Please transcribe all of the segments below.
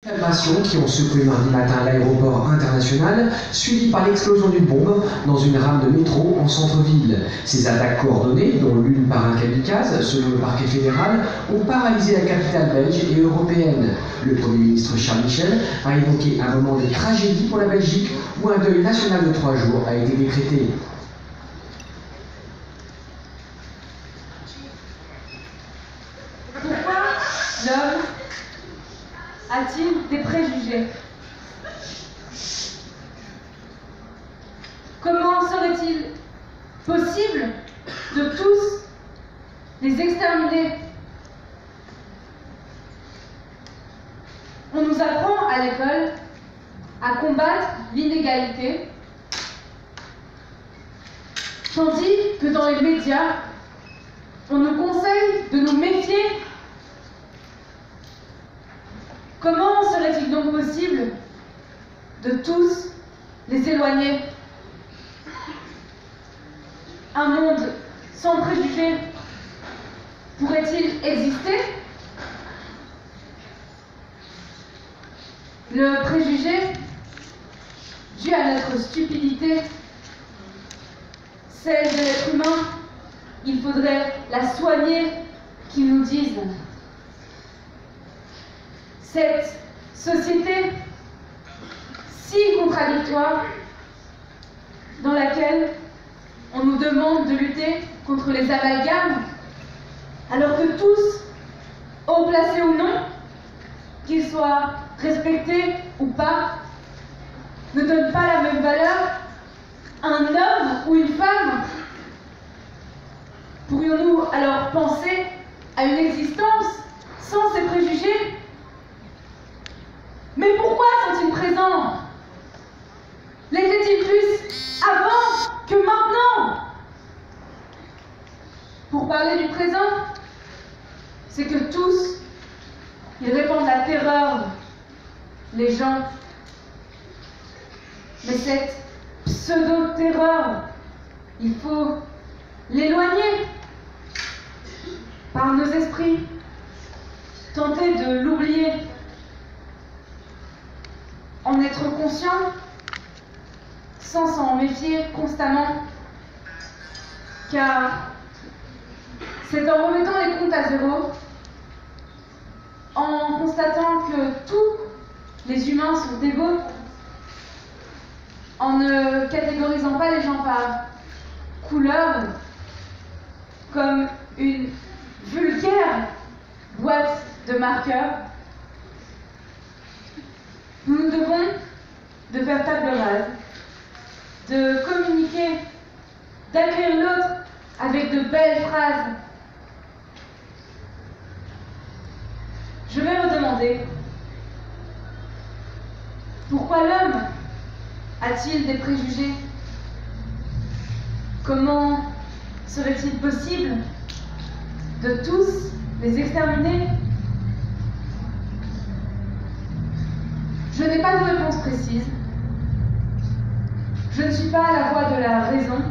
Calmations qui ont secoué mardi matin l'aéroport international, suivi par l'explosion d'une bombe dans une rame de métro en centre-ville. Ces attaques coordonnées, dont l'une par un kamikaze, selon le parquet fédéral, ont paralysé la capitale belge et européenne. Le Premier ministre Charles Michel a évoqué un moment de tragédie pour la Belgique où un deuil national de 3 jours a été décrété. Pourquoi l'homme a-t-il des préjugés? Comment serait-il possible de tous les exterminer? On nous apprend à l'école à combattre l'inégalité, tandis que dans les médias, on nous conseille de nous méfier. Comment serait-il donc possible de tous les éloigner? Un monde sans préjugés pourrait-il exister? Le préjugé, dû à notre stupidité, celle de l'être humain, il faudrait la soigner, qu'ils nous disent. Cette société si contradictoire dans laquelle on nous demande de lutter contre les amalgames, alors que tous, haut placés ou non, qu'ils soient respectés ou pas, ne donnent pas la même valeur à un homme ou une femme. Pourrions-nous alors penser à une existence sans ces préjugés? Mais pourquoi sont-ils présents? L'étaient-ils plus avant que maintenant? Pour parler du présent, c'est que tous, ils répandent la terreur, les gens. Mais cette pseudo-terreur, il faut l'éloigner par nos esprits, tenter de l'oublier, en être conscient, sans s'en méfier constamment, car c'est en remettant les comptes à zéro, en constatant que tous les humains sont égaux, en ne catégorisant pas les gens par couleur, comme une vulgaire boîte de marqueurs, nous nous devons de faire table rase, de communiquer, d'accueillir l'autre avec de belles phrases. Je vais redemander, pourquoi l'homme a-t-il des préjugés? Comment serait-il possible de tous les exterminer? Je n'ai pas de réponse précise. Je ne suis pas à la voix de la raison.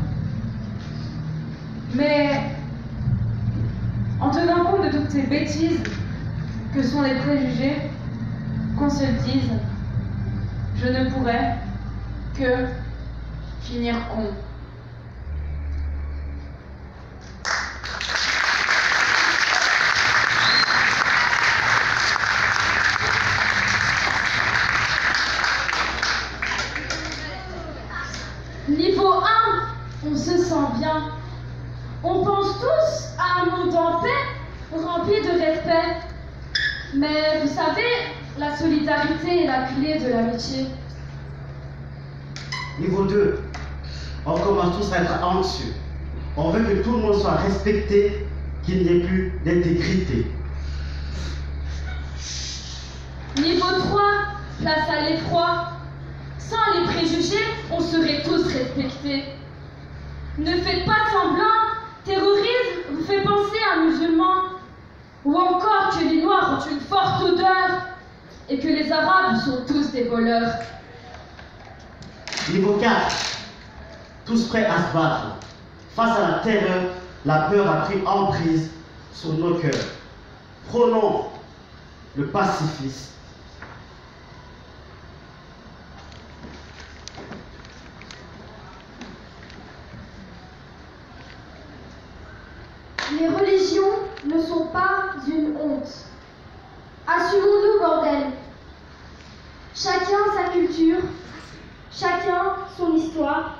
Mais en tenant compte de toutes ces bêtises que sont les préjugés, qu'on se le dise, je ne pourrais que finir con. Niveau 1, on se sent bien. On pense tous à un monde en paix, rempli de respect. Mais vous savez, la solidarité est la clé de l'amitié. Niveau 2, on commence tous à être anxieux. On veut que tout le monde soit respecté, qu'il n'y ait plus d'intégrité. Niveau 3, place à l'effroi. Sans les préjugés, on serait tous respectés. Ne faites pas semblant, terrorisme vous fait penser à un musulman. Ou encore que les Noirs ont une forte odeur et que les Arabes sont tous des voleurs. Niveau 4, tous prêts à se battre. Face à la terreur, la peur a pris emprise sur nos cœurs. Prônons le pacifisme Les religions ne sont pas une honte. Assumons-nous, bordel. Chacun sa culture, chacun son histoire.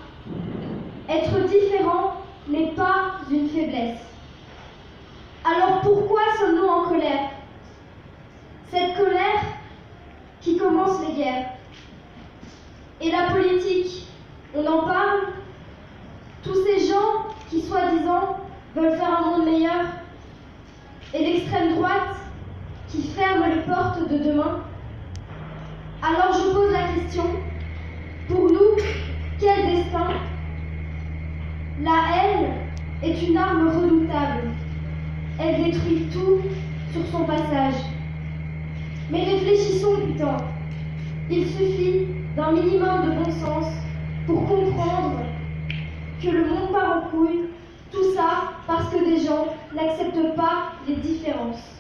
Être différent n'est pas une faiblesse. Alors pourquoi sommes-nous en colère? Cette colère qui commence les guerres. Et la politique, on en parle? Tous ces gens qui, soi-disant, veulent faire un monde meilleur. Et l'extrême droite qui ferme les portes de demain. Alors je pose la question, pour nous, quel destin? La haine est une arme redoutable. Elle détruit tout sur son passage. Mais réfléchissons, putain. Il suffit d'un minimum de bon sens pour comprendre que le monde part en couille, tout ça parce que des gens n'acceptent pas les différences.